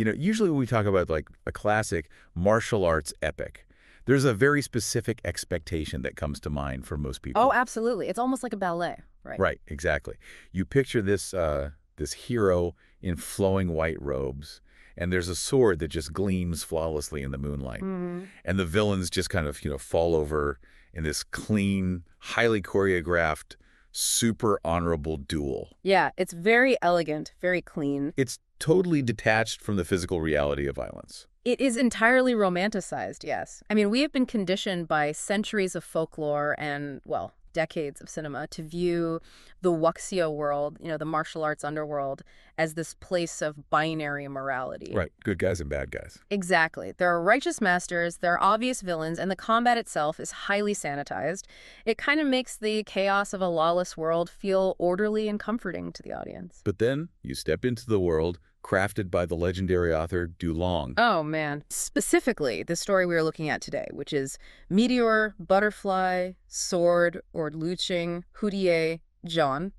Usually when we talk about like a classic martial arts epic, there's a very specific expectation that comes to mind for most people. Oh, absolutely. It's almost like a ballet, right? Right, exactly. You picture this hero in flowing white robes, and there's a sword that just gleams flawlessly in the moonlight. And the villains just kind of, fall over in this clean, highly choreographed, super honorable duel. Yeah, it's very elegant, very clean. It's totally detached from the physical reality of violence. It is entirely romanticized, yes. I mean, we have been conditioned by centuries of folklore and, well, decades of cinema to view the wuxia world, the martial arts underworld, as this place of binary morality. Right, good guys and bad guys. Exactly. There are righteous masters, there are obvious villains, and the combat itself is highly sanitized. It kind of makes the chaos of a lawless world feel orderly and comforting to the audience. But then you step into the world crafted by the legendary author Du Long. Oh, man. Specifically, the story we are looking at today, which is Meteor, Butterfly, Sword, or Luqing, Hudie, John.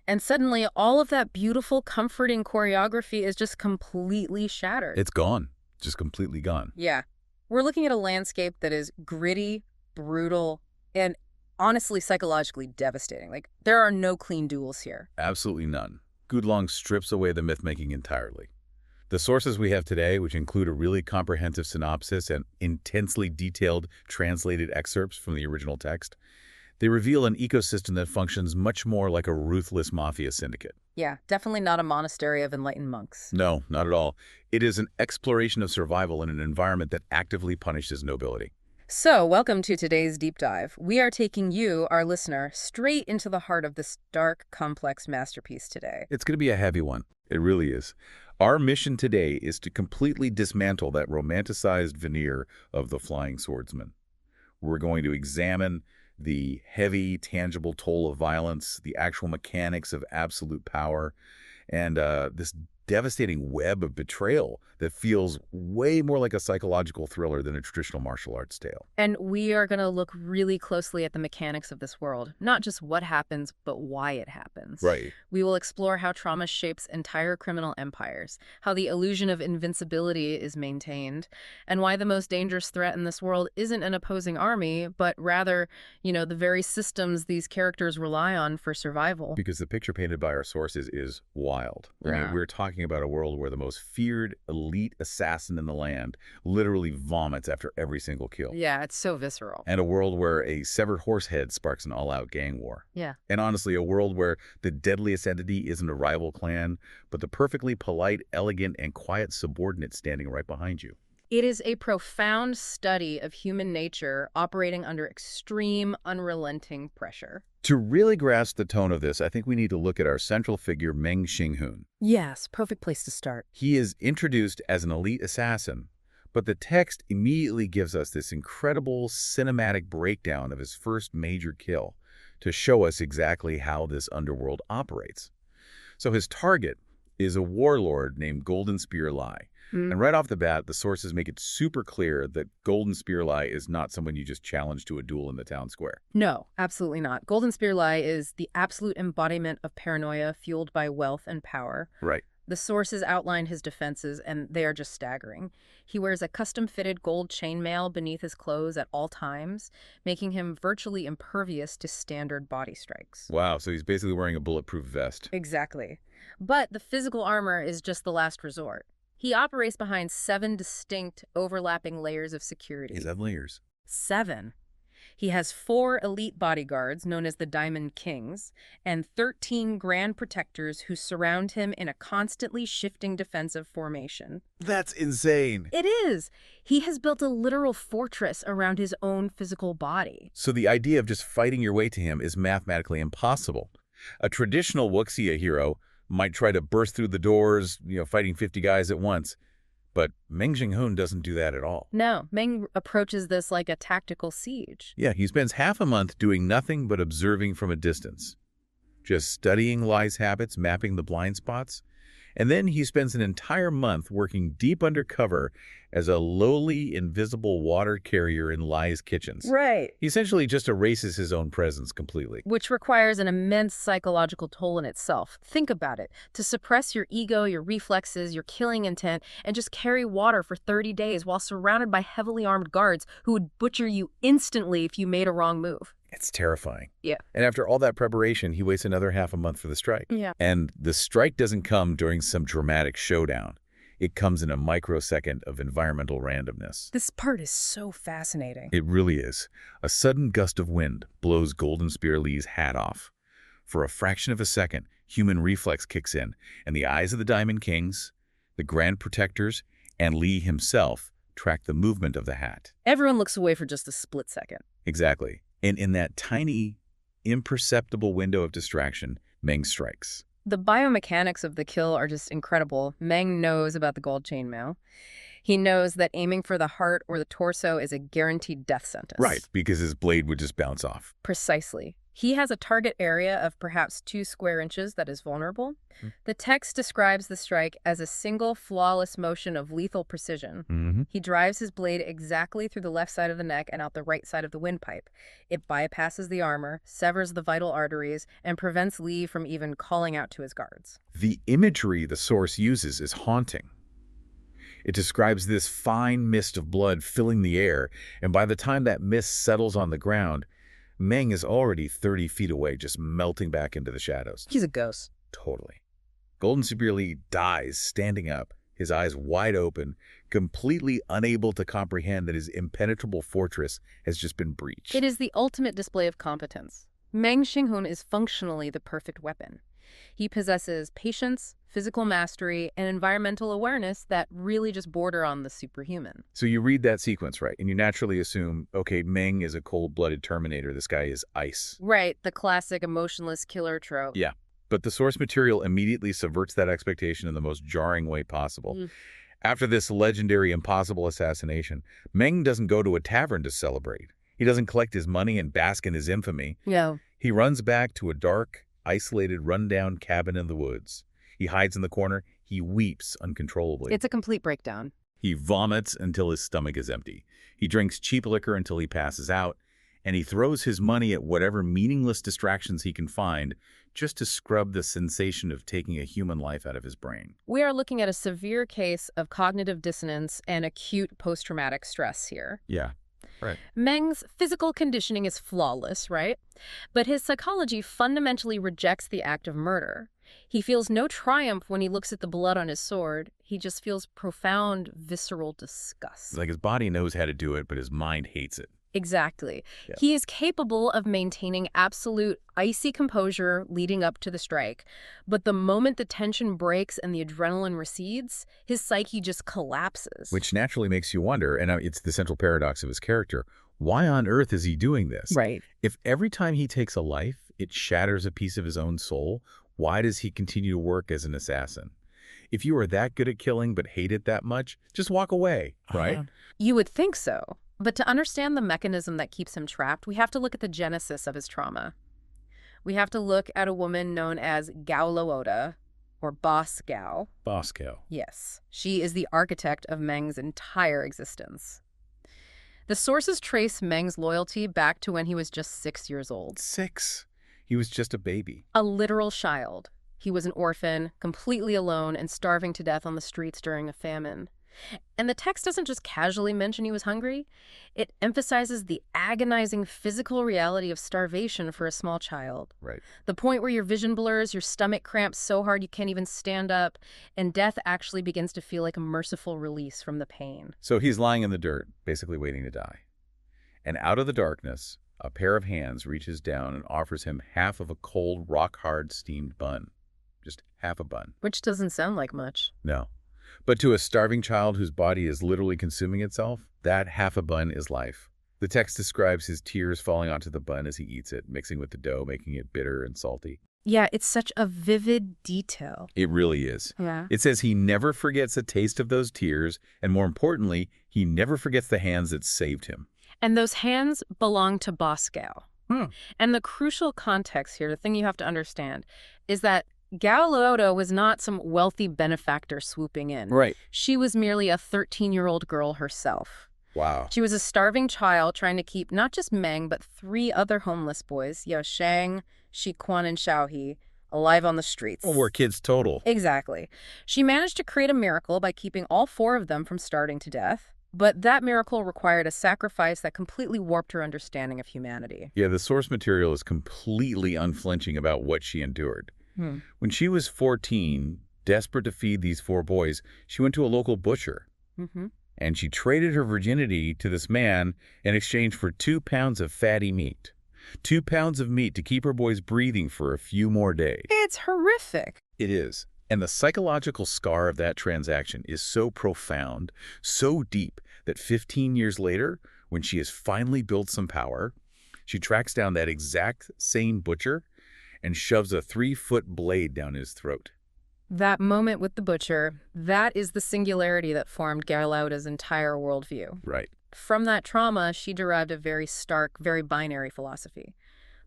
And suddenly, all of that beautiful, comforting choreography is just completely shattered. It's gone. Just completely gone. Yeah. We're looking at a landscape that is gritty, brutal, and honestly psychologically devastating. Like, there are no clean duels here. Absolutely none. Gudlong strips away the myth-making entirely. The sources we have today, which include a really comprehensive synopsis and intensely detailed translated excerpts from the original text, they reveal an ecosystem that functions much more like a ruthless mafia syndicate. Yeah, definitely not a monastery of enlightened monks. No, not at all. It is an exploration of survival in an environment that actively punishes nobility. So, welcome to today's deep dive. We are taking you, our listener, straight into the heart of this dark, complex masterpiece today. It's going to be a heavy one. It really is. Our mission today is to completely dismantle that romanticized veneer of the flying swordsman. We're going to examine the heavy, tangible toll of violence, the actual mechanics of absolute power, and this devastating web of betrayal that feels way more like a psychological thriller than a traditional martial arts tale. And we are going to look really closely at the mechanics of this world, not just what happens, but why it happens. Right. We will explore how trauma shapes entire criminal empires, how the illusion of invincibility is maintained, and why the most dangerous threat in this world isn't an opposing army, but rather, the very systems these characters rely on for survival. Because the picture painted by our sources is wild. Yeah. I mean, we're talking about a world where the most feared elite assassin in the land literally vomits after every single kill. Yeah, it's so visceral. And a world where a severed horse head sparks an all-out gang war. Yeah. And honestly, a world where the deadliest entity isn't a rival clan, but the perfectly polite, elegant, and quiet subordinate standing right behind you. It is a profound study of human nature operating under extreme, unrelenting pressure. To really grasp the tone of this, I think we need to look at our central figure, Meng Xinghun. Yes, perfect place to start. He is introduced as an elite assassin, but the text immediately gives us this incredible cinematic breakdown of his first major kill to show us exactly how this underworld operates. So his target is a warlord named Golden Spear Lai. And right off the bat, the sources make it super clear that Golden Spear Lai is not someone you just challenge to a duel in the town square. No, absolutely not. Golden Spear Lai is the absolute embodiment of paranoia fueled by wealth and power. Right. The sources outline his defenses, and they are just staggering. He wears a custom-fitted gold chainmail beneath his clothes at all times, making him virtually impervious to standard body strikes. Wow, so he's basically wearing a bulletproof vest. Exactly. But the physical armor is just the last resort. He operates behind 7 distinct, overlapping layers of security. He's had layers. 7. He has 4 elite bodyguards, known as the Diamond Kings, and 13 grand protectors who surround him in a constantly shifting defensive formation. That's insane. It is. He has built a literal fortress around his own physical body. So the idea of just fighting your way to him is mathematically impossible. A traditional wuxia hero might try to burst through the doors, fighting 50 guys at once. But Meng Xinghun doesn't do that at all. No, Meng approaches this like a tactical siege. Yeah, he spends half a month doing nothing but observing from a distance. Just studying Lai's habits, mapping the blind spots, And then he spends an entire month working deep undercover as a lowly, invisible water carrier in Lai's kitchens. Right. He essentially just erases his own presence completely. Which requires an immense psychological toll in itself. Think about it. To suppress your ego, your reflexes, your killing intent, and just carry water for 30 days while surrounded by heavily armed guards who would butcher you instantly if you made a wrong move. It's terrifying. Yeah. And after all that preparation, he waits another half a month for the strike. Yeah. And the strike doesn't come during some dramatic showdown. It comes in a microsecond of environmental randomness. This part is so fascinating. It really is. A sudden gust of wind blows Golden Spear Li's hat off. For a fraction of a second, human reflex kicks in, and the eyes of the Diamond Kings, the Grand Protectors, and Li himself track the movement of the hat. Everyone looks away for just a split second. Exactly. And in that tiny, imperceptible window of distraction, Meng strikes. The biomechanics of the kill are just incredible. Meng knows about the gold chainmail. He knows that aiming for the heart or the torso is a guaranteed death sentence. Right, because his blade would just bounce off. Precisely. He has a target area of perhaps 2 square inches that is vulnerable. The text describes the strike as a single, flawless motion of lethal precision. He drives his blade exactly through the left side of the neck and out the right side of the windpipe. It bypasses the armor, severs the vital arteries, and prevents Li from even calling out to his guards. The imagery the source uses is haunting. It describes this fine mist of blood filling the air, and by the time that mist settles on the ground, Meng is already 30 feet away, just melting back into the shadows. He's a ghost. Totally. Golden Spear Li dies standing up, his eyes wide open, completely unable to comprehend that his impenetrable fortress has just been breached. It is the ultimate display of competence. Meng Xinghun is functionally the perfect weapon. He possesses patience, physical mastery, and environmental awareness that really just border on the superhuman. So you read that sequence, right, and you naturally assume, okay, Meng is a cold-blooded Terminator. This guy is ice. Right, the classic emotionless killer trope. Yeah, but the source material immediately subverts that expectation in the most jarring way possible. After this legendary impossible assassination, Meng doesn't go to a tavern to celebrate. He doesn't collect his money and bask in his infamy. Yeah. He runs back to a dark, isolated, rundown cabin in the woods. He hides in the corner. He weeps uncontrollably. It's a complete breakdown. He vomits until his stomach is empty. He drinks cheap liquor until he passes out, and he throws his money at whatever meaningless distractions he can find just to scrub the sensation of taking a human life out of his brain. We are looking at a severe case of cognitive dissonance and acute post-traumatic stress here. Yeah. Right. Meng's physical conditioning is flawless, right? But his psychology fundamentally rejects the act of murder. He feels no triumph when he looks at the blood on his sword. He just feels profound, visceral disgust. It's like his body knows how to do it, but his mind hates it. Exactly. Yeah. He is capable of maintaining absolute icy composure leading up to the strike. But the moment the tension breaks and the adrenaline recedes, his psyche just collapses. Which naturally makes you wonder, and it's the central paradox of his character, why on earth is he doing this? Right. If every time he takes a life, it shatters a piece of his own soul, why does he continue to work as an assassin? If you are that good at killing but hate it that much, just walk away, right? You would think so. But to understand the mechanism that keeps him trapped, we have to look at the genesis of his trauma. We have to look at a woman known as Gao Lao, or Boss Gao. Boss Gao. Yes. She is the architect of Meng's entire existence. The sources trace Meng's loyalty back to when he was just 6 years old. 6? He was just a baby. A literal child. He was an orphan, completely alone, and starving to death on the streets during a famine. And the text doesn't just casually mention he was hungry. It emphasizes the agonizing physical reality of starvation for a small child. Right. The point where your vision blurs, your stomach cramps so hard you can't even stand up, and death actually begins to feel like a merciful release from the pain. So he's lying in the dirt, basically waiting to die. And out of the darkness, a pair of hands reaches down and offers him half of a cold, rock-hard steamed bun. Just half a bun. Which doesn't sound like much. No. But to a starving child whose body is literally consuming itself, that half a bun is life. The text describes his tears falling onto the bun as he eats it, mixing with the dough, making it bitter and salty. Yeah, it's such a vivid detail. It really is. Yeah. It says he never forgets a taste of those tears, and more importantly, he never forgets the hands that saved him. And those hands belong to Boss Gao. And the crucial context here, the thing you have to understand, is that Gao Lao was not some wealthy benefactor swooping in. Right. She was merely a 13-year-old girl herself. Wow. She was a starving child trying to keep not just Meng, but 3 other homeless boys, Xiang, Shi Qun, and Xiao He, alive on the streets. Well, we're kids total. Exactly. She managed to create a miracle by keeping all 4 of them from starving to death. But that miracle required a sacrifice that completely warped her understanding of humanity. Yeah, the source material is completely unflinching about what she endured. When she was 14, desperate to feed these 4 boys, she went to a local butcher. And she traded her virginity to this man in exchange for 2 pounds of fatty meat. 2 pounds of meat to keep her boys breathing for a few more days. It's horrific. It is. And the psychological scar of that transaction is so profound, so deep, that 15 years later, when she has finally built some power, she tracks down that exact same butcher and shoves a 3-foot blade down his throat. That moment with the butcher, that is the singularity that formed Gao Lao's entire worldview. Right. From that trauma, she derived a very stark, very binary philosophy.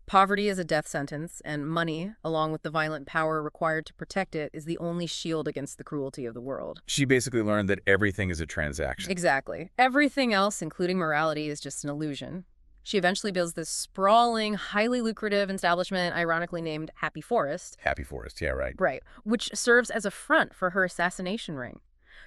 Poverty is a death sentence, and money, along with the violent power required to protect it, is the only shield against the cruelty of the world. She basically learned that everything is a transaction. Exactly. Everything else, including morality, is just an illusion. She eventually builds this sprawling, highly lucrative establishment, ironically named Happy Forest. Happy Forest, yeah, right. Right, which serves as a front for her assassination ring.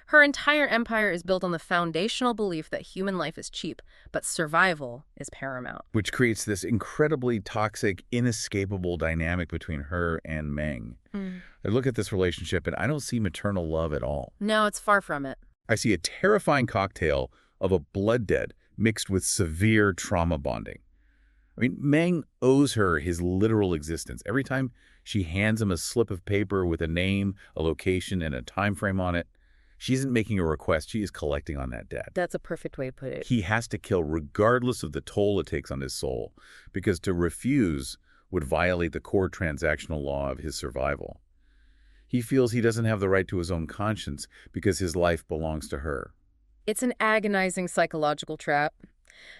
Her entire empire is built on the foundational belief that human life is cheap, but survival is paramount. Which creates this incredibly toxic, inescapable dynamic between her and Meng. I look at this relationship and I don't see maternal love at all. No, it's far from it. I see a terrifying cocktail of a blood debt mixed with severe trauma bonding. I mean, Meng owes her his literal existence. Every time she hands him a slip of paper with a name, a location, and a time frame on it, she isn't making a request, she is collecting on that debt. That's a perfect way to put it. He has to kill regardless of the toll it takes on his soul, because to refuse would violate the core transactional law of his survival. He feels he doesn't have the right to his own conscience because his life belongs to her. It's an agonizing psychological trap.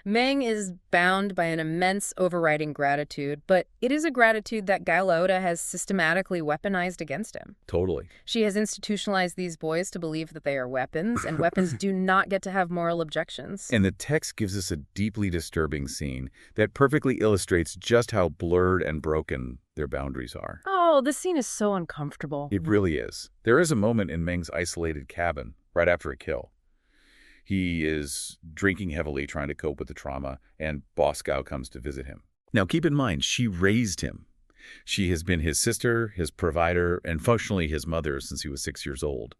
Meng is bound by an immense overriding gratitude, but it is a gratitude that Gao Lao has systematically weaponized against him. Totally. She has institutionalized these boys to believe that they are weapons, and weapons do not get to have moral objections. And the text gives us a deeply disturbing scene that perfectly illustrates just how blurred and broken their boundaries are. Oh, this scene is so uncomfortable. It really is. There is a moment in Meng's isolated cabin right after a kill. He is drinking heavily, trying to cope with the trauma, and Boss Gao comes to visit him. Now, keep in mind, she raised him. She has been his sister, his provider, and functionally his mother since he was 6 years old.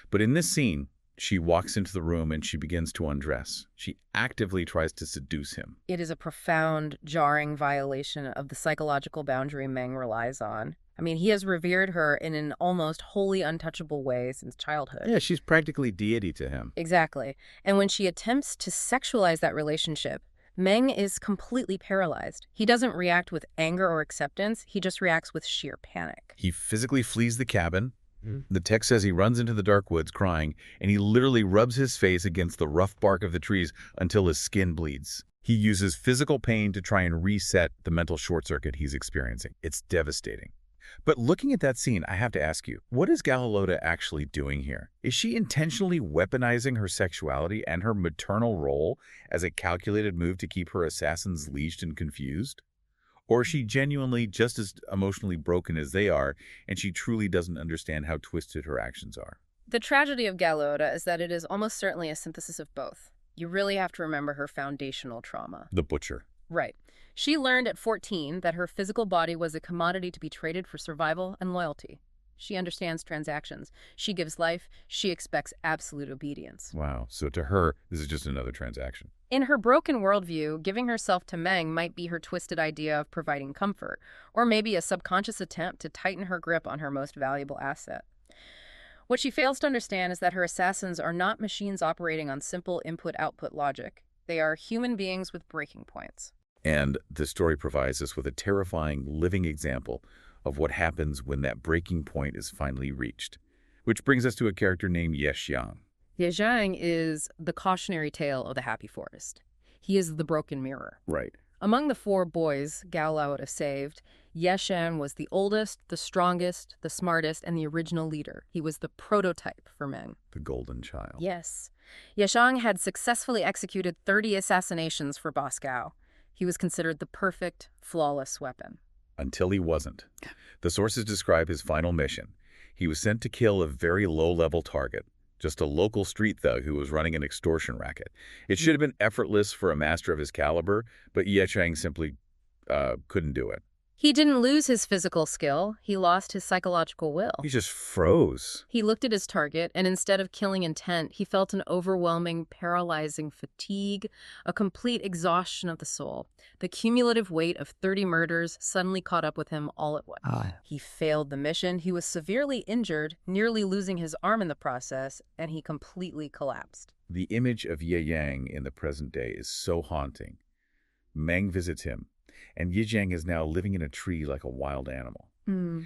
But in this scene, she walks into the room and she begins to undress. She actively tries to seduce him. It is a profound, jarring violation of the psychological boundary Meng relies on. I mean, he has revered her in an almost wholly untouchable way since childhood. Yeah, she's practically deity to him. Exactly. And when she attempts to sexualize that relationship, Meng is completely paralyzed. He doesn't react with anger or acceptance. He just reacts with sheer panic. He physically flees the cabin. The text says he runs into the dark woods crying, and he literally rubs his face against the rough bark of the trees until his skin bleeds. He uses physical pain to try and reset the mental short circuit he's experiencing. It's devastating. But looking at that scene, I have to ask you, what is Gao Lao actually doing here? Is she intentionally weaponizing her sexuality and her maternal role as a calculated move to keep her assassins leashed and confused? Or is she genuinely just as emotionally broken as they are, and she truly doesn't understand how twisted her actions are? The tragedy of Gao Lao is that it is almost certainly a synthesis of both. You really have to remember her foundational trauma. The butcher. Right. She learned at 14 that her physical body was a commodity to be traded for survival and loyalty. She understands transactions. She gives life. She expects absolute obedience. Wow. So to her, this is just another transaction. In her broken worldview, giving herself to Meng might be her twisted idea of providing comfort, or maybe a subconscious attempt to tighten her grip on her most valuable asset. What she fails to understand is that her assassins are not machines operating on simple input-output logic. They are human beings with breaking points. And the story provides us with a terrifying living example of what happens when that breaking point is finally reached. Which brings us to a character named Xiang. Xiang is the cautionary tale of the Happy Forest. He is the broken mirror. Right. Among the four boys Gao Lao had saved, Xiang was the oldest, the strongest, the smartest, and the original leader. He was the prototype for Meng. The golden child. Yes. Xiang had successfully executed 30 assassinations for Boss Gao. He was considered the perfect, flawless weapon. Until he wasn't. The sources describe his final mission. He was sent to kill a very low-level target, just a local street thug who was running an extortion racket. It should have been effortless for a master of his caliber, but Xiang simply couldn't do it. He didn't lose his physical skill. He lost his psychological will. He just froze. He looked at his target, and instead of killing intent, he felt an overwhelming, paralyzing fatigue, a complete exhaustion of the soul. The cumulative weight of 30 murders suddenly caught up with him all at once. He failed the mission. He was severely injured, nearly losing his arm in the process, and he completely collapsed. The image of Xiang in the present day is so haunting. Meng visits him, and Xiang is now living in a tree like a wild animal.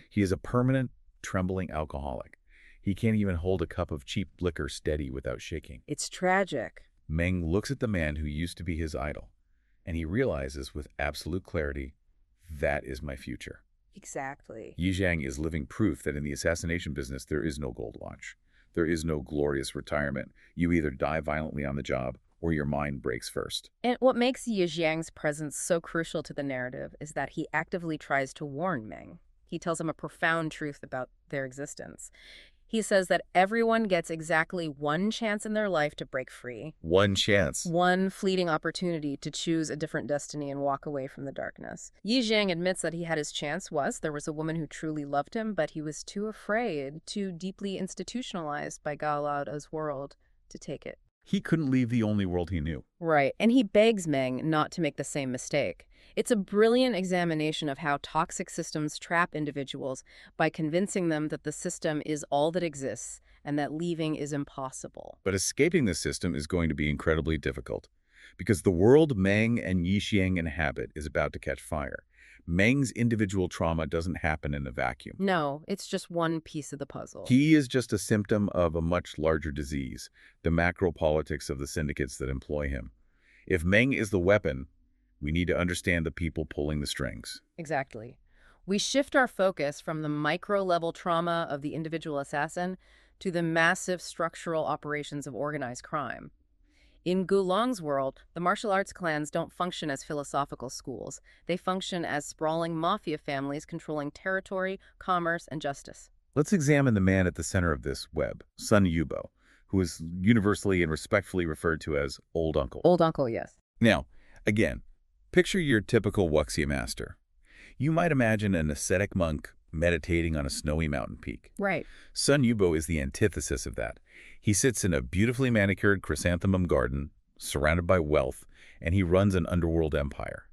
He is a permanent, trembling alcoholic. He can't even hold a cup of cheap liquor steady without shaking. It's tragic. Meng looks at the man who used to be his idol, and he realizes with absolute clarity, that is my future. Exactly. Xiang is living proof that in the assassination business, there is no gold watch. There is no glorious retirement. You either die violently on the job, or your mind breaks first. And what makes Xiang's presence so crucial to the narrative is that he actively tries to warn Meng. He tells him a profound truth about their existence. He says that everyone gets exactly one chance in their life to break free. One chance. One fleeting opportunity to choose a different destiny and walk away from the darkness. Xiang admits that he had his chance there was a woman who truly loved him, but he was too afraid, too deeply institutionalized by Gao Lao's world to take it. He couldn't leave the only world he knew. Right, and he begs Meng not to make the same mistake. It's a brilliant examination of how toxic systems trap individuals by convincing them that the system is all that exists and that leaving is impossible. But escaping this system is going to be incredibly difficult, because the world Meng and Xiang inhabit is about to catch fire. Meng's individual trauma doesn't happen in a vacuum. No, it's just one piece of the puzzle. He is just a symptom of a much larger disease, the macro politics of the syndicates that employ him. If Meng is the weapon, we need to understand the people pulling the strings. Exactly. We shift our focus from the micro-level trauma of the individual assassin to the massive structural operations of organized crime. In Gulong's world, the martial arts clans don't function as philosophical schools. They function as sprawling mafia families controlling territory, commerce, and justice. Let's examine the man at the center of this web, Sun Yubo, who is universally and respectfully referred to as Old Uncle. Old Uncle, yes. Now, again, picture your typical wuxia master. You might imagine an ascetic monk meditating on a snowy mountain peak. Right. Sun Yubo is the antithesis of that. He sits in a beautifully manicured chrysanthemum garden, surrounded by wealth, and he runs an underworld empire.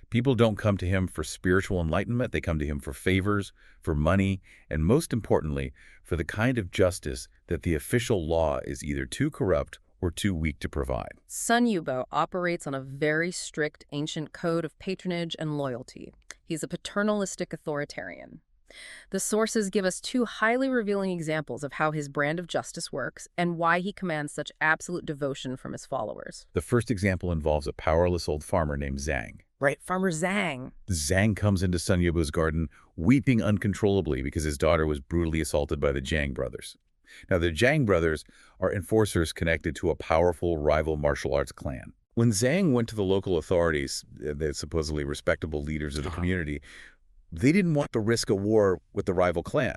People don't come to him for spiritual enlightenment. They come to him for favors, for money, and most importantly, for the kind of justice that the official law is either too corrupt or too weak to provide. Sun Yubo operates on a very strict ancient code of patronage and loyalty. He's a paternalistic authoritarian. The sources give us two highly revealing examples of how his brand of justice works and why he commands such absolute devotion from his followers. The first example involves a powerless old farmer named Xiang. Right, Farmer Xiang. Xiang comes into Sun Yubo's garden, weeping uncontrollably because his daughter was brutally assaulted by the Jiang brothers. Now, the Jiang brothers are enforcers connected to a powerful rival martial arts clan. When Xiang went to the local authorities, the supposedly respectable leaders of the community, they didn't want to risk a war with the rival clan.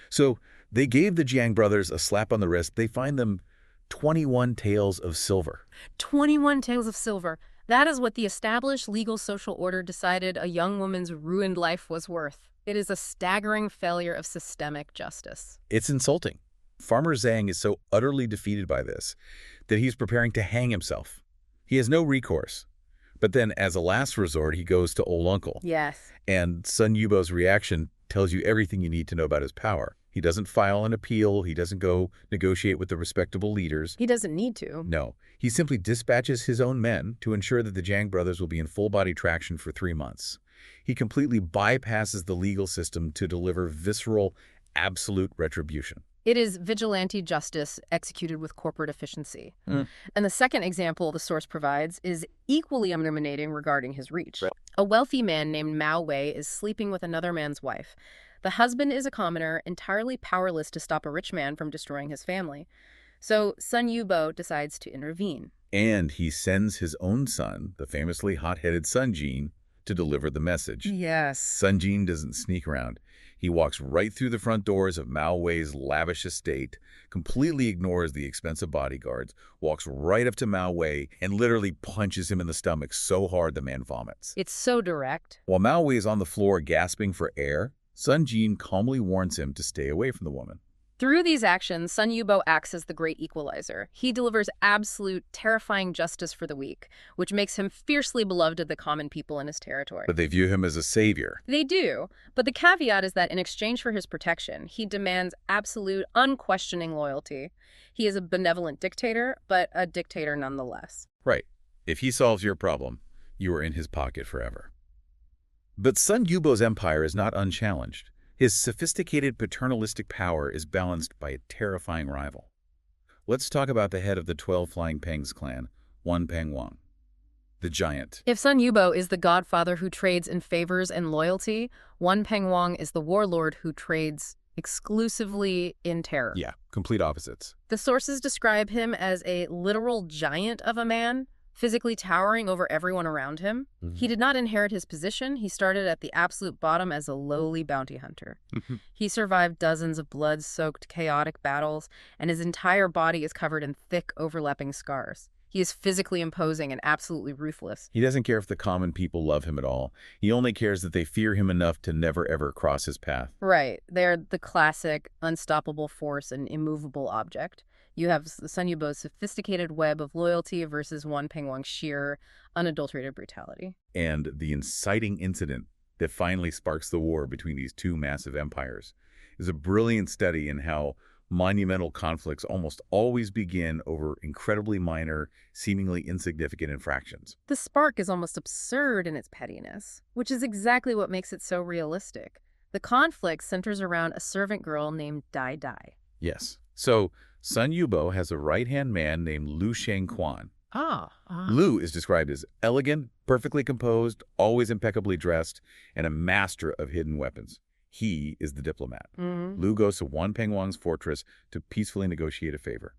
So they gave the Jiang brothers a slap on the wrist. They fined them 21 taels of silver. 21 taels of silver. That is what the established legal social order decided a young woman's ruined life was worth. It is a staggering failure of systemic justice. It's insulting. Farmer Xiang is so utterly defeated by this that he's preparing to hang himself. He has no recourse. But then, as a last resort, he goes to Old Uncle. Yes. And Sun Yubo's reaction tells you everything you need to know about his power. He doesn't file an appeal. He doesn't go negotiate with the respectable leaders. He doesn't need to. No. He simply dispatches his own men to ensure that the Jiang brothers will be in full-body traction for 3 months. He completely bypasses the legal system to deliver visceral, absolute retribution. It is vigilante justice executed with corporate efficiency. Mm. And the second example the source provides is equally illuminating regarding his reach. Right. A wealthy man named Mao Wei is sleeping with another man's wife. The husband is a commoner, entirely powerless to stop a rich man from destroying his family. So Sun Yubo decides to intervene. And he sends his own son, the famously hot-headed Sun Jin, to deliver the message. Yes. Sun Jin doesn't sneak around. He walks right through the front doors of Mao Wei's lavish estate, completely ignores the expensive bodyguards, walks right up to Mao Wei, and literally punches him in the stomach so hard the man vomits. It's so direct. While Mao Wei is on the floor gasping for air, Sun Jin calmly warns him to stay away from the woman. Through these actions, Sun Yubo acts as the great equalizer. He delivers absolute, terrifying justice for the weak, which makes him fiercely beloved of the common people in his territory. But they view him as a savior. They do, but the caveat is that in exchange for his protection, he demands absolute, unquestioning loyalty. He is a benevolent dictator, but a dictator nonetheless. Right. If he solves your problem, you are in his pocket forever. But Sun Yubo's empire is not unchallenged. His sophisticated paternalistic power is balanced by a terrifying rival. Let's talk about the head of the 12 Flying Peng Clan, Wan Pengwang, the giant. If Sun Yubo is the godfather who trades in favors and loyalty, Wan Pengwang is the warlord who trades exclusively in terror. Yeah, complete opposites. The sources describe him as a literal giant of a man, physically towering over everyone around him. He did not inherit his position. He started at the absolute bottom as a lowly bounty hunter. He survived dozens of blood-soaked, chaotic battles, and his entire body is covered in thick, overlapping scars. He is physically imposing and absolutely ruthless. He doesn't care if the common people love him at all. He only cares that they fear him enough to never ever cross his path. Right. They're the classic unstoppable force and immovable object. You have Sun Yubo's sophisticated web of loyalty versus Wan Pengwang's sheer, unadulterated brutality. And the inciting incident that finally sparks the war between these two massive empires is a brilliant study in how monumental conflicts almost always begin over incredibly minor, seemingly insignificant infractions. The spark is almost absurd in its pettiness, which is exactly what makes it so realistic. The conflict centers around a servant girl named Dai Dai. Yes. So Sun Yubo has a right-hand man named Lu Shangquan. Lu is described as elegant, perfectly composed, always impeccably dressed, and a master of hidden weapons. He is the diplomat. Lu goes to Wan Pengwang's fortress to peacefully negotiate a favor.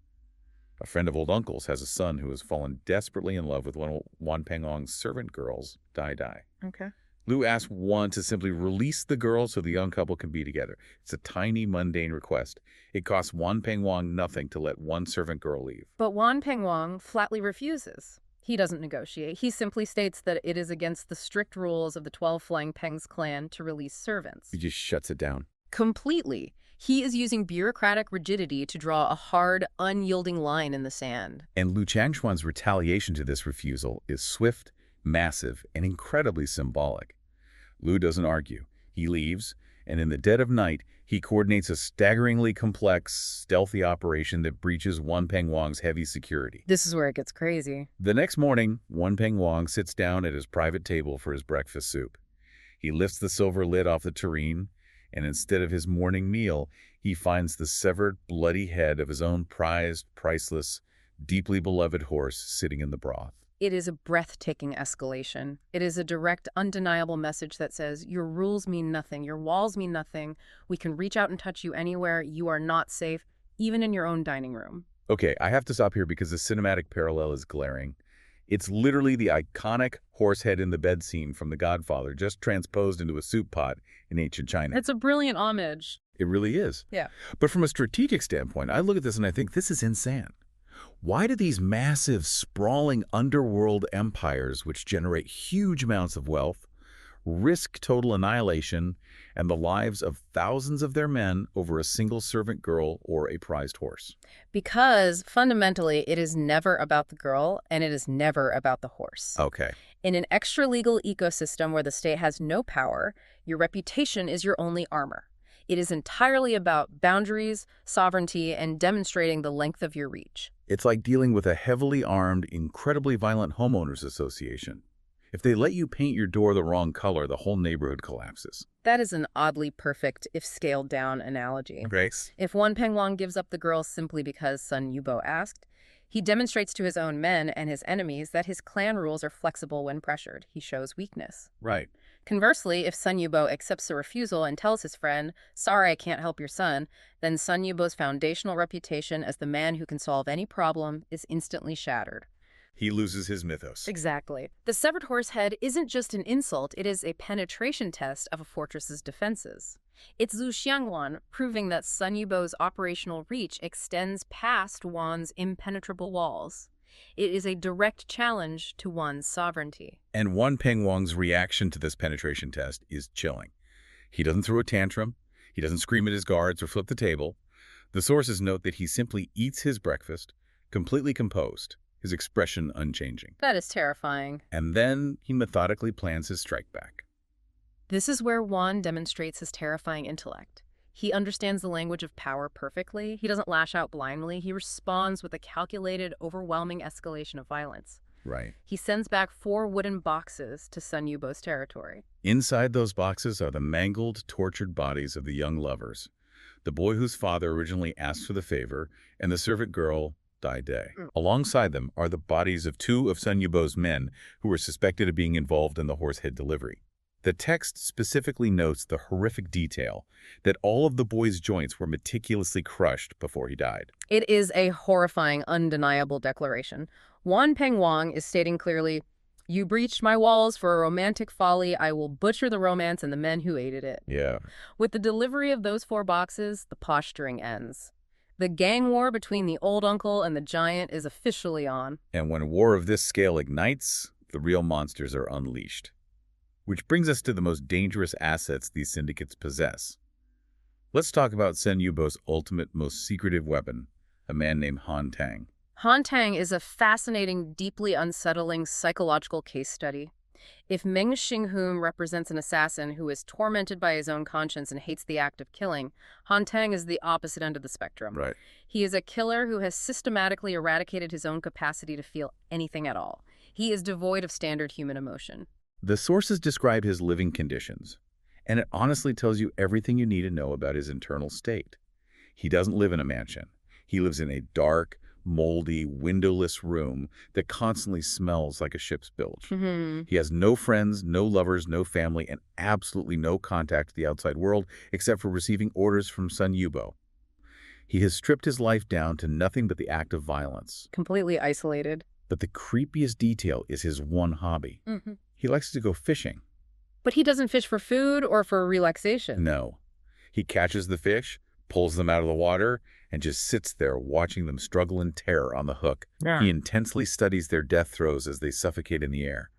A friend of old uncle's has a son who has fallen desperately in love with one of Wan Pengwang's servant girls, Dai Dai. Okay. Lu asks Wan to simply release the girl so the young couple can be together. It's a tiny, mundane request. It costs Wan Pengwang nothing to let one servant girl leave. But Wan Pengwang flatly refuses. He doesn't negotiate. He simply states that it is against the strict rules of the 12 Flying Peng Clan to release servants. He just shuts it down. Completely. He is using bureaucratic rigidity to draw a hard, unyielding line in the sand. And Lu Changquan's retaliation to this refusal is swift, massive, and incredibly symbolic. Lu doesn't argue. He leaves, and in the dead of night, he coordinates a staggeringly complex, stealthy operation that breaches Wan Pengwang's heavy security. This is where it gets crazy. The next morning, Wan Pengwang sits down at his private table for his breakfast soup. He lifts the silver lid off the tureen, and instead of his morning meal, he finds the severed, bloody head of his own prized, priceless, deeply beloved horse sitting in the broth. It is a breathtaking escalation. It is a direct, undeniable message that says, your rules mean nothing, your walls mean nothing, we can reach out and touch you anywhere, you are not safe, even in your own dining room. Okay, I have to stop here because the cinematic parallel is glaring. It's literally the iconic horse head in the bed scene from The Godfather, just transposed into a soup pot in ancient China. It's a brilliant homage. It really is. Yeah. But from a strategic standpoint, I look at this and I think this is insane. Why do these massive, sprawling underworld empires, which generate huge amounts of wealth, risk total annihilation and the lives of thousands of their men over a single servant girl or a prized horse? Because fundamentally, it is never about the girl and it is never about the horse. Okay. In an extra-legal ecosystem where the state has no power, your reputation is your only armor. It is entirely about boundaries, sovereignty, and demonstrating the length of your reach. It's like dealing with a heavily armed, incredibly violent homeowners association. If they let you paint your door the wrong color, the whole neighborhood collapses. That is an oddly perfect, if scaled down, analogy. Grace? If Wan Pengwang gives up the girl simply because Sun Yubo asked, he demonstrates to his own men and his enemies that his clan rules are flexible when pressured. He shows weakness. Right. Conversely, if Sun Yubo accepts the refusal and tells his friend, "Sorry, I can't help your son," then Sun Yubo's foundational reputation as the man who can solve any problem is instantly shattered. He loses his mythos. Exactly. The severed horse head isn't just an insult, it is a penetration test of a fortress's defenses. It's Zhu Xiangwan proving that Sun Yubo's operational reach extends past Wan's impenetrable walls. It is a direct challenge to Wan's sovereignty. And Wan Pengwang's reaction to this penetration test is chilling. He doesn't throw a tantrum. He doesn't scream at his guards or flip the table. The sources note that he simply eats his breakfast, completely composed, his expression unchanging. That is terrifying. And then he methodically plans his strike back. This is where Wan demonstrates his terrifying intellect. He understands the language of power perfectly. He doesn't lash out blindly. He responds with a calculated, overwhelming escalation of violence. Right. He sends back 4 wooden boxes to Sun Yubo's territory. Inside those boxes are the mangled, tortured bodies of the young lovers, the boy whose father originally asked for the favor, and the servant girl, Dai Day. Alongside them are the bodies of 2 of Sun Yubo's men who were suspected of being involved in the horsehead delivery. The text specifically notes the horrific detail that all of the boy's joints were meticulously crushed before he died. It is a horrifying, undeniable declaration. Wan Pengwang is stating clearly, "You breached my walls for a romantic folly. I will butcher the romance and the men who aided it." Yeah. With the delivery of those 4 boxes, the posturing ends. The gang war between the old uncle and the giant is officially on. And when a war of this scale ignites, the real monsters are unleashed. Which brings us to the most dangerous assets these syndicates possess. Let's talk about Sun Yubo's ultimate, most secretive weapon, a man named Han Tang. Han Tang is a fascinating, deeply unsettling psychological case study. If Meng Xinghun represents an assassin who is tormented by his own conscience and hates the act of killing, Han Tang is the opposite end of the spectrum. Right. He is a killer who has systematically eradicated his own capacity to feel anything at all. He is devoid of standard human emotion. The sources describe his living conditions, and it honestly tells you everything you need to know about his internal state. He doesn't live in a mansion. He lives in a dark, moldy, windowless room that constantly smells like a ship's bilge. He has no friends, no lovers, no family, and absolutely no contact to the outside world except for receiving orders from Sun Yubo. He has stripped his life down to nothing but the act of violence. Completely isolated. But the creepiest detail is his one hobby. He likes to go fishing. But he doesn't fish for food or for relaxation. No. He catches the fish, pulls them out of the water, and just sits there watching them struggle in terror on the hook. He intensely studies their death throes as they suffocate in the air.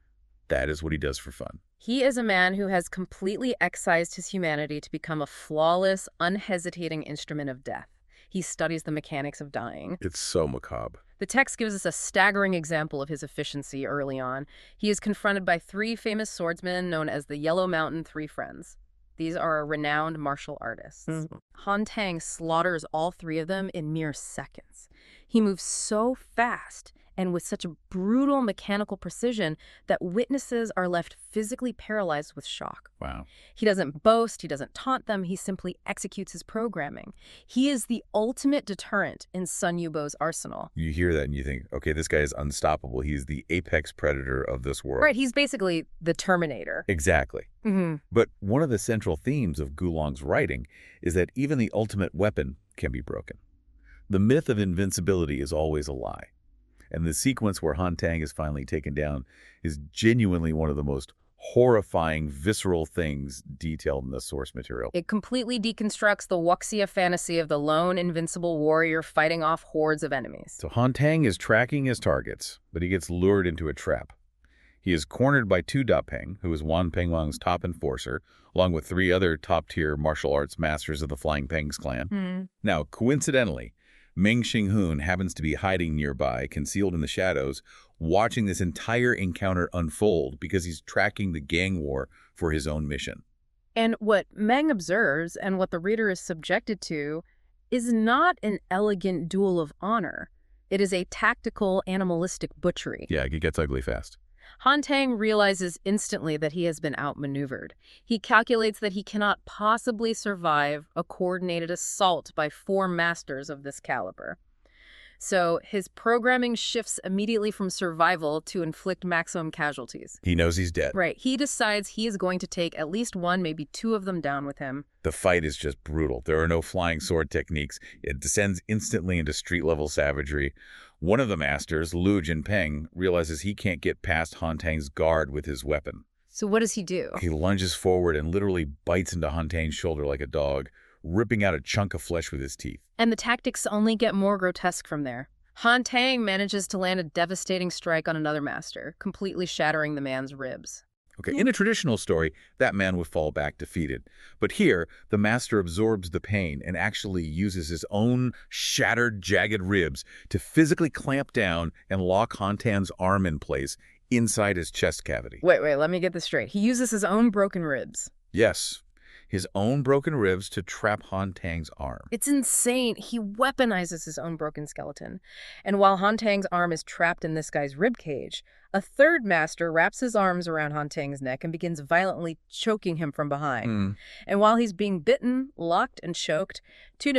That is what he does for fun. He is a man who has completely excised his humanity to become a flawless, unhesitating instrument of death. He studies the mechanics of dying. It's so macabre. The text gives us a staggering example of his efficiency early on. He is confronted by 3 famous swordsmen known as the Yellow Mountain Three Friends. These are renowned martial artists. Han Tang slaughters all 3 of them in mere seconds. He moves so fast and with such a brutal mechanical precision that witnesses are left physically paralyzed with shock. Wow. He doesn't boast, he doesn't taunt them, he simply executes his programming. He is the ultimate deterrent in Sun Yubo's arsenal. You hear that and you think, okay, this guy is unstoppable. He's the apex predator of this world. Right, he's basically the Terminator. Exactly. But one of the central themes of Gulong's writing is that even the ultimate weapon can be broken. The myth of invincibility is always a lie. And the sequence where Han Tang is finally taken down is genuinely one of the most horrifying, visceral things detailed in the source material. It completely deconstructs the wuxia fantasy of the lone, invincible warrior fighting off hordes of enemies. So Han Tang is tracking his targets, but he gets lured into a trap. He is cornered by Tu Dapeng, who is Wan Pengwang's top enforcer, along with 3 other top-tier martial arts masters of the Flying Peng Clan. Now, coincidentally, Meng Xinghun happens to be hiding nearby, concealed in the shadows, watching this entire encounter unfold because he's tracking the gang war for his own mission. And what Meng observes and what the reader is subjected to is not an elegant duel of honor. It is a tactical, animalistic butchery. Yeah, it gets ugly fast. Han Tang realizes instantly that he has been outmaneuvered. He calculates that he cannot possibly survive a coordinated assault by 4 masters of this caliber. So his programming shifts immediately from survival to inflict maximum casualties. He knows he's dead. Right. He decides he is going to take at least 1, maybe 2 of them down with him. The fight is just brutal. There are no flying sword techniques. It descends instantly into street-level savagery. One of the masters, Lu Jinpeng, realizes he can't get past Han Tang's guard with his weapon. So what does he do? He lunges forward and literally bites into Han Tang's shoulder like a dog, ripping out a chunk of flesh with his teeth. And the tactics only get more grotesque from there. Han Tang manages to land a devastating strike on another master, completely shattering the man's ribs. Okay, in a traditional story, that man would fall back defeated. But here, the master absorbs the pain and actually uses his own shattered, jagged ribs to physically clamp down and lock Han Tang's arm in place inside his chest cavity. Wait, let me get this straight. He uses his own broken ribs. Yes, his own broken ribs to trap Han Tang's arm. It's insane. He weaponizes his own broken skeleton. And while Han Tang's arm is trapped in this guy's rib cage, a third master wraps his arms around Han Tang's neck and begins violently choking him from behind. And while he's being bitten, locked, and choked,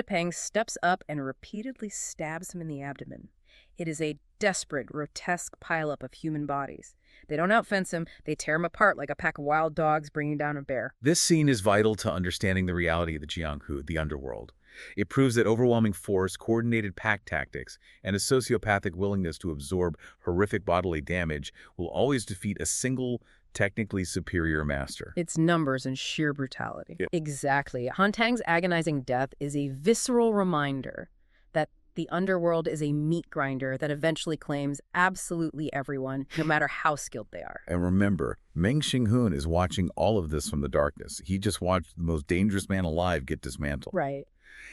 Peng steps up and repeatedly stabs him in the abdomen. It is a desperate, grotesque pileup of human bodies. They don't outfence him, they tear him apart like a pack of wild dogs bringing down a bear. This scene is vital to understanding the reality of the Jianghu, the underworld. It proves that overwhelming force, coordinated pack tactics, and a sociopathic willingness to absorb horrific bodily damage will always defeat a single, technically superior master. It's numbers and sheer brutality. Yeah. Exactly. Han Tang's agonizing death is a visceral reminder that the underworld is a meat grinder that eventually claims absolutely everyone, no matter how skilled they are. And remember, Meng Xinghun is watching all of this from the darkness. He just watched the most dangerous man alive get dismantled. Right.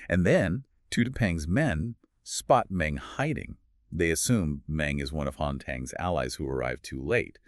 And then, Peng's men spot Meng hiding. They assume Meng is one of Han Tang's allies who arrived too late.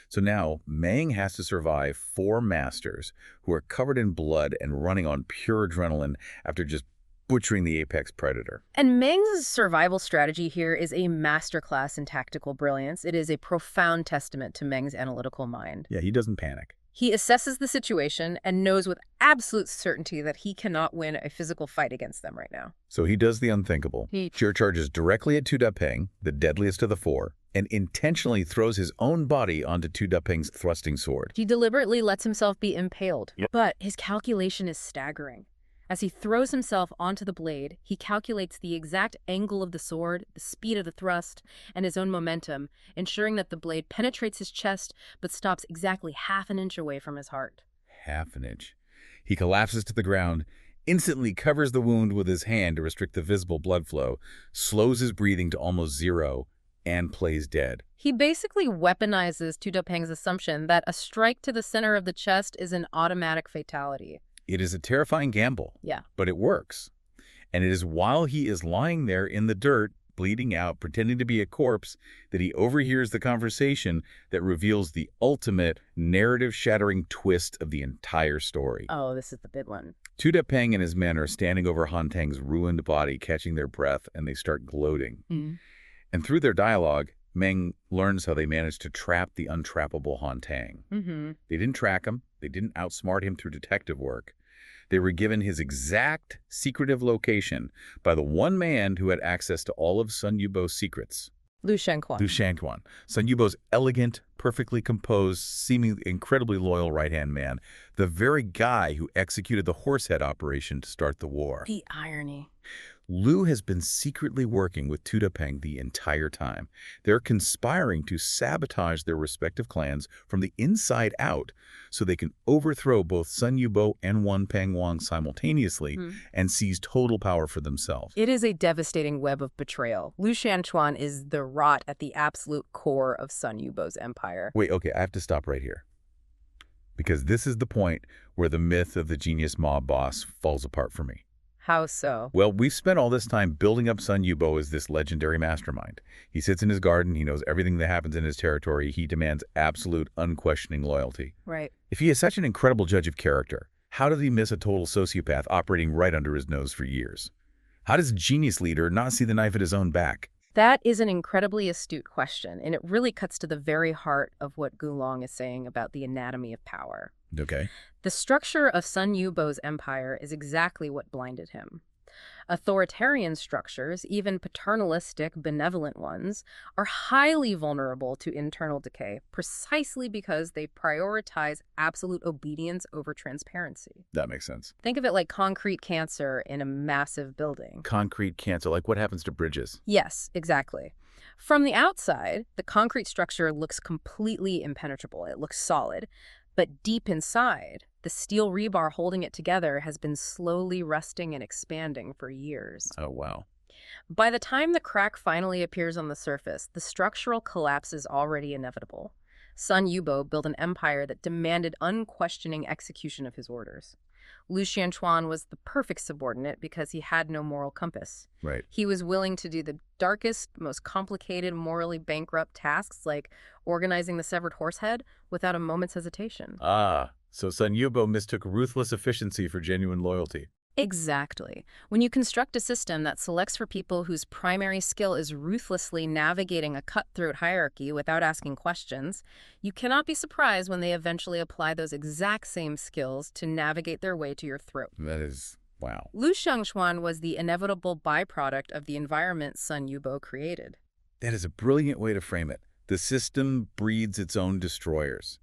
So now, Meng has to survive 4 masters who are covered in blood and running on pure adrenaline after just butchering the apex predator. And Meng's survival strategy here is a masterclass in tactical brilliance. It is a profound testament to Meng's analytical mind. Yeah, he doesn't panic. He assesses the situation and knows with absolute certainty that he cannot win a physical fight against them right now. So he does the unthinkable. He charges directly at Peng, the deadliest of the 4, and intentionally throws his own body onto Peng's thrusting sword. He deliberately lets himself be impaled. Yep. But his calculation is staggering. As he throws himself onto the blade, he calculates the exact angle of the sword, the speed of the thrust, and his own momentum, ensuring that the blade penetrates his chest but stops exactly half an inch away from his heart. Half an inch. He collapses to the ground, instantly covers the wound with his hand to restrict the visible blood flow, slows his breathing to almost 0, and plays dead. He basically weaponizes Peng's assumption that a strike to the center of the chest is an automatic fatality. It is a terrifying gamble, yeah, but it works. And it is while he is lying there in the dirt, bleeding out, pretending to be a corpse, that he overhears the conversation that reveals the ultimate narrative-shattering twist of the entire story. Oh, this is the big one. Peng and his men are standing over Han Tang's ruined body, catching their breath, and they start gloating. And through their dialogue, Meng learns how they managed to trap the untrappable Han Tang. They didn't track him. They didn't outsmart him through detective work. They were given his exact secretive location by the one man who had access to all of Sun Yubo's secrets. Lu Shangquan. Sun Yubo's elegant, perfectly composed, seemingly incredibly loyal right-hand man. The very guy who executed the Horsehead operation to start the war. The irony. Lu has been secretly working with Peng the entire time. They're conspiring to sabotage their respective clans from the inside out so they can overthrow both Sun Yubo and Wan Pengwang simultaneously and seize total power for themselves. It is a devastating web of betrayal. Lu Shangquan is the rot at the absolute core of Sun Yubo's empire. Wait, okay, I have to stop right here. Because this is the point where the myth of the genius mob boss falls apart for me. How so? Well, we've spent all this time building up Sun Yubo as this legendary mastermind. He sits in his garden, he knows everything that happens in his territory, he demands absolute, unquestioning loyalty. Right. If he is such an incredible judge of character, how did he miss a total sociopath operating right under his nose for years? How does a genius leader not see the knife at his own back? That is an incredibly astute question, and it really cuts to the very heart of what Gulong is saying about the anatomy of power. Okay. The structure of Sun Yubo's empire is exactly what blinded him. Authoritarian structures, even paternalistic, benevolent ones, are highly vulnerable to internal decay precisely because they prioritize absolute obedience over transparency. That makes sense. Think of it like concrete cancer in a massive building. Concrete cancer, like what happens to bridges? Yes, exactly. From the outside, the concrete structure looks completely impenetrable. It looks solid. But deep inside, the steel rebar holding it together has been slowly rusting and expanding for years. Oh, wow. By the time the crack finally appears on the surface, the structural collapse is already inevitable. Sun Yubo built an empire that demanded unquestioning execution of his orders. Lu Xianchuan was the perfect subordinate because he had no moral compass. Right. He was willing to do the darkest, most complicated, morally bankrupt tasks like organizing the severed horse head without a moment's hesitation. Ah, so Sun Yubo mistook ruthless efficiency for genuine loyalty. Exactly. When you construct a system that selects for people whose primary skill is ruthlessly navigating a cutthroat hierarchy without asking questions, you cannot be surprised when they eventually apply those exact same skills to navigate their way to your throat. That is, wow. Lu Xianchuan was the inevitable byproduct of the environment Sun Yubo created. That is a brilliant way to frame it. The system breeds its own destroyers.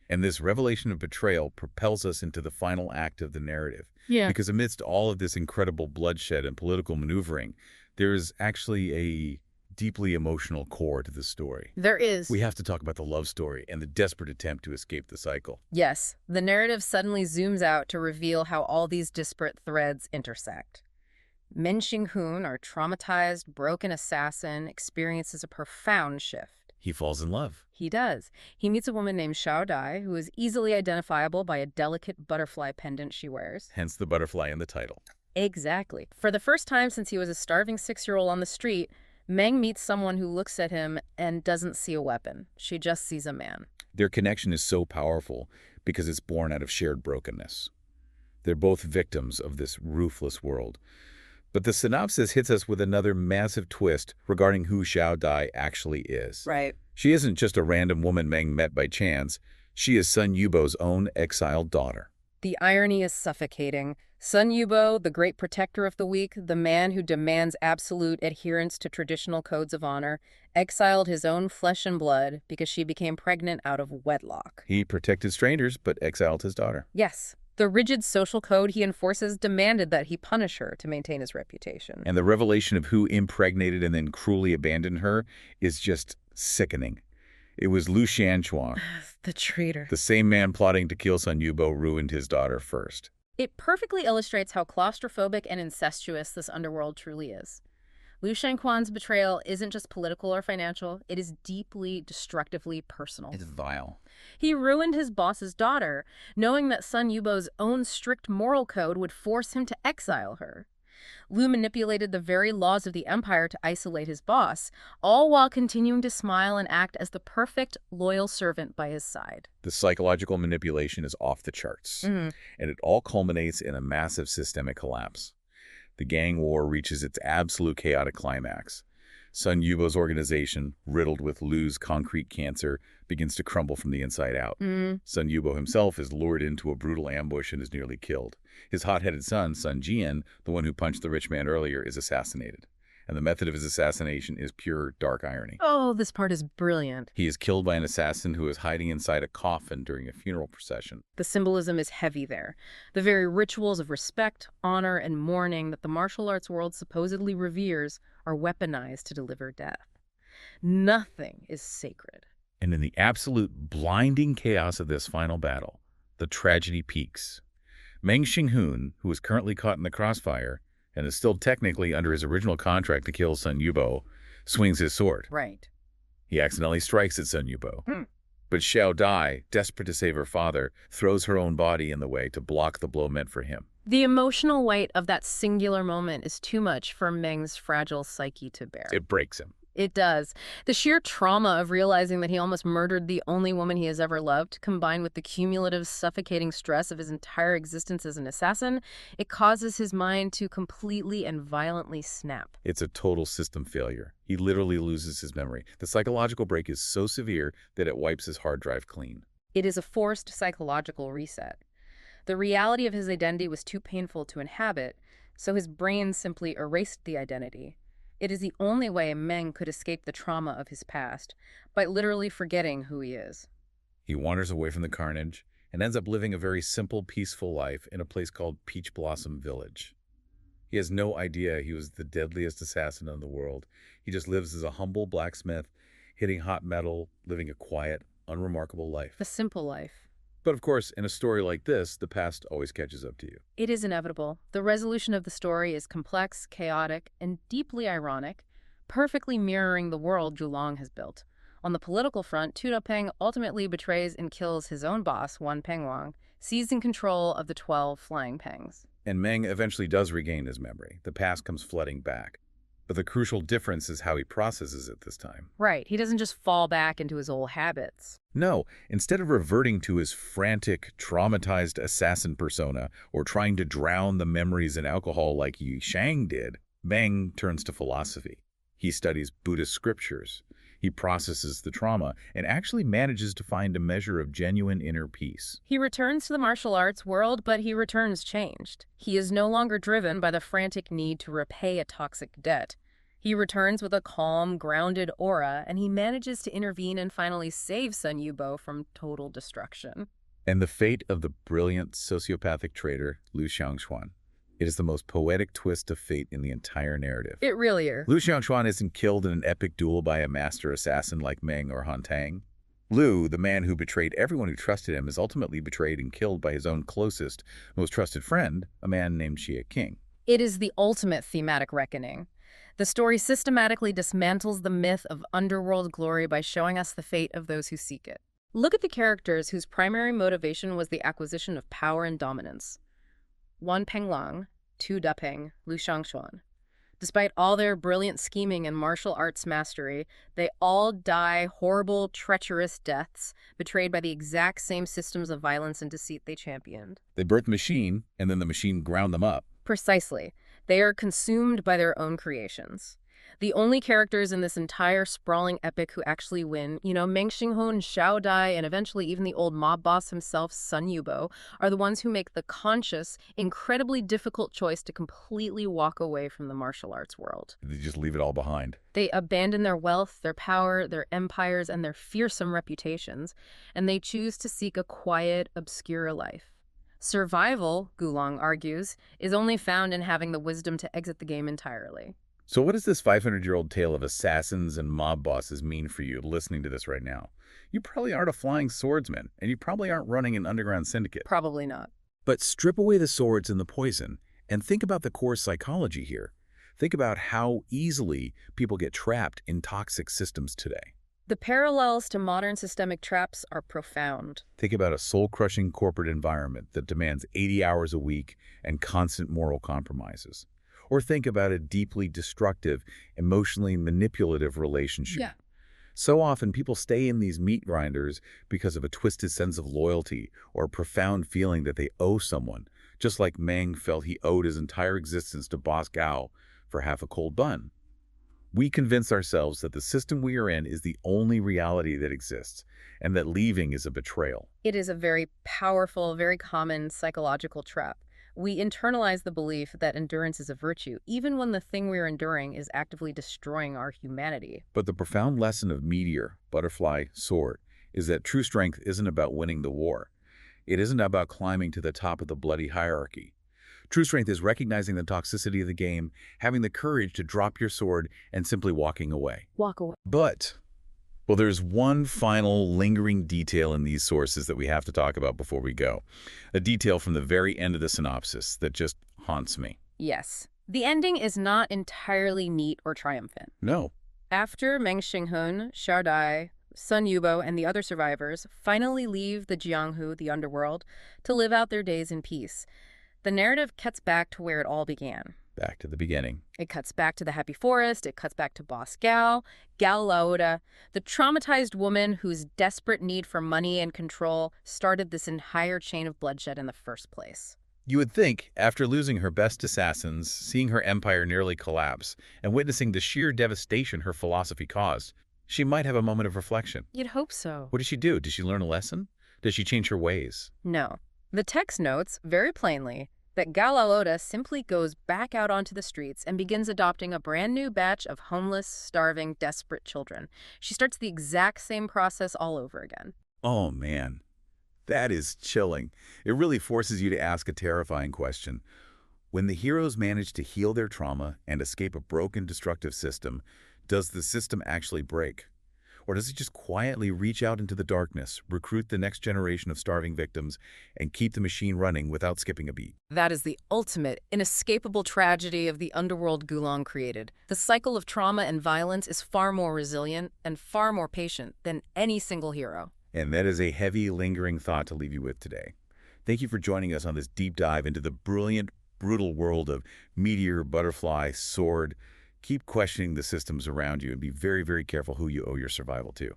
And this revelation of betrayal propels us into the final act of the narrative. Yeah. Because amidst all of this incredible bloodshed and political maneuvering, there is actually a deeply emotional core to the story. There is. We have to talk about the love story and the desperate attempt to escape the cycle. Yes, the narrative suddenly zooms out to reveal how all these disparate threads intersect. Meng Xinghun, our traumatized, broken assassin, experiences a profound shift. He falls in love. He does. He meets a woman named Xiao He, who is easily identifiable by a delicate butterfly pendant she wears. Hence the butterfly in the title. Exactly. For the first time since he was a starving 6-year-old on the street, Meng meets someone who looks at him and doesn't see a weapon. She just sees a man. Their connection is so powerful because it's born out of shared brokenness. They're both victims of this ruthless world. But the synopsis hits us with another massive twist regarding who Xiao Dai actually is. Right. She isn't just a random woman Meng met by chance. She is Sun Yubo's own exiled daughter. The irony is suffocating. Sun Yubo, the great protector of the weak, the man who demands absolute adherence to traditional codes of honor, exiled his own flesh and blood because she became pregnant out of wedlock. He protected strangers, but exiled his daughter. Yes. The rigid social code he enforces demanded that he punish her to maintain his reputation. And the revelation of who impregnated and then cruelly abandoned her is just sickening. It was Lu Xianchuan, The traitor. the same man plotting to kill Sun Yubo, ruined his daughter first. It perfectly illustrates how claustrophobic and incestuous this underworld truly is. Lu Xianquan's betrayal isn't just political or financial, it is deeply, destructively personal. It's vile. He ruined his boss's daughter, knowing that Sun Yubo's own strict moral code would force him to exile her. Lu manipulated the very laws of the empire to isolate his boss, all while continuing to smile and act as the perfect, loyal servant by his side. The psychological manipulation is off the charts, and it all culminates in a massive systemic collapse. The gang war reaches its absolute chaotic climax. Sun Yubo's organization, riddled with Lu's concrete cancer, begins to crumble from the inside out. Sun Yubo himself is lured into a brutal ambush and is nearly killed. His hot-headed son, Sun Jian, the one who punched the rich man earlier, is assassinated. And the method of his assassination is pure dark irony. Oh, this part is brilliant. He is killed by an assassin who is hiding inside a coffin during a funeral procession. The symbolism is heavy there. The very rituals of respect, honor, and mourning that the martial arts world supposedly reveres are weaponized to deliver death. Nothing is sacred. And in the absolute blinding chaos of this final battle, the tragedy peaks. Meng Xinghun, who is currently caught in the crossfire and is still technically under his original contract to kill Sun Yubo, swings his sword. Right. He accidentally strikes at Sun Yubo. But Xiao Dai, desperate to save her father, throws her own body in the way to block the blow meant for him. The emotional weight of that singular moment is too much for Meng's fragile psyche to bear. It breaks him. It does. The sheer trauma of realizing that he almost murdered the only woman he has ever loved, combined with the cumulative, suffocating stress of his entire existence as an assassin, it causes his mind to completely and violently snap. It's a total system failure. He literally loses his memory. The psychological break is so severe that it wipes his hard drive clean. It is a forced psychological reset. The reality of his identity was too painful to inhabit, so his brain simply erased the identity. It is the only way Meng could escape the trauma of his past, by literally forgetting who he is. He wanders away from the carnage and ends up living a very simple, peaceful life in a place called Peach Blossom Village. He has no idea he was the deadliest assassin in the world. He just lives as a humble blacksmith, hitting hot metal, living a quiet, unremarkable life. A simple life. But of course, in a story like this, the past always catches up to you. It is inevitable. The resolution of the story is complex, chaotic, and deeply ironic, perfectly mirroring the world Zhulong has built. On the political front, Tu Peng ultimately betrays and kills his own boss, Wan Pengwang, seizing control of the 12 Flying Pengs. And Meng eventually does regain his memory. The past comes flooding back. But the crucial difference is how he processes it this time. Right, he doesn't just fall back into his old habits. No, instead of reverting to his frantic, traumatized assassin persona or trying to drown the memories in alcohol like Xiang did, Meng turns to philosophy. He studies Buddhist scriptures. He processes the trauma and actually manages to find a measure of genuine inner peace. He returns to the martial arts world, but he returns changed. He is no longer driven by the frantic need to repay a toxic debt. He returns with a calm, grounded aura, and he manages to intervene and finally save Sun Yubo from total destruction. And the fate of the brilliant sociopathic traitor, Liu Xiangxuan. It is the most poetic twist of fate in the entire narrative. It really is. Liu Xiangxuan isn't killed in an epic duel by a master assassin like Meng or Han Tang. Liu, the man who betrayed everyone who trusted him, is ultimately betrayed and killed by his own closest, most trusted friend, a man named Shi Qun. It is the ultimate thematic reckoning. The story systematically dismantles the myth of underworld glory by showing us the fate of those who seek it. Look at the characters whose primary motivation was the acquisition of power and dominance. Wan Pengwang, Tu Peng, Liu Xiangxuan. Despite all their brilliant scheming and martial arts mastery, they all die horrible, treacherous deaths, betrayed by the exact same systems of violence and deceit they championed. They birthed the machine, and then the machine ground them up. Precisely. They are consumed by their own creations. The only characters in this entire sprawling epic who actually win, Meng Xinghun, Xiao He, and eventually even the old mob boss himself, Sun Yubo, are the ones who make the conscious, incredibly difficult choice to completely walk away from the martial arts world. They just leave it all behind. They abandon their wealth, their power, their empires, and their fearsome reputations, and they choose to seek a quiet, obscure life. Survival, Gulong argues, is only found in having the wisdom to exit the game entirely. So what does this 500-year-old tale of assassins and mob bosses mean for you listening to this right now? You probably aren't a flying swordsman, and you probably aren't running an underground syndicate. Probably not. But strip away the swords and the poison, and think about the core psychology here. Think about how easily people get trapped in toxic systems today. The parallels to modern systemic traps are profound. Think about a soul-crushing corporate environment that demands 80 hours a week and constant moral compromises. Or think about a deeply destructive, emotionally manipulative relationship. Yeah. So often people stay in these meat grinders because of a twisted sense of loyalty or a profound feeling that they owe someone, just like Meng felt he owed his entire existence to Boss Gao for half a cold bun. We convince ourselves that the system we are in is the only reality that exists, and that leaving is a betrayal. It is a very powerful, very common psychological trap. We internalize the belief that endurance is a virtue, even when the thing we're enduring is actively destroying our humanity. But the profound lesson of meteor, butterfly, sword is that true strength isn't about winning the war. It isn't about climbing to the top of the bloody hierarchy. True strength is recognizing the toxicity of the game, having the courage to drop your sword, and simply walking away. Walk away. But, well, there's one final lingering detail in these sources that we have to talk about before we go. A detail from the very end of the synopsis that just haunts me. Yes. The ending is not entirely neat or triumphant. No. After Meng Xinghun, Xiao He, Sun Yubo, and the other survivors finally leave the Jianghu, the underworld, to live out their days in peace, the narrative cuts back to where it all began. Back to the beginning. It cuts back to the happy forest, it cuts back to boss Gao, Gao Lao, the traumatized woman whose desperate need for money and control started this entire chain of bloodshed in the first place. You would think, after losing her best assassins, seeing her empire nearly collapse, and witnessing the sheer devastation her philosophy caused, she might have a moment of reflection. You'd hope so. What did she do? Did she learn a lesson? Did she change her ways? No. The text notes, very plainly, that Gao Lao simply goes back out onto the streets and begins adopting a brand new batch of homeless, starving, desperate children. She starts the exact same process all over again. Oh, man. That is chilling. It really forces you to ask a terrifying question. When the heroes manage to heal their trauma and escape a broken, destructive system, does the system actually break? Or does it just quietly reach out into the darkness, recruit the next generation of starving victims, and keep the machine running without skipping a beat? That is the ultimate, inescapable tragedy of the underworld Gulong created. The cycle of trauma and violence is far more resilient and far more patient than any single hero. And that is a heavy, lingering thought to leave you with today. Thank you for joining us on this deep dive into the brilliant, brutal world of meteor, butterfly, sword. Keep questioning the systems around you and be very, very careful who you owe your survival to.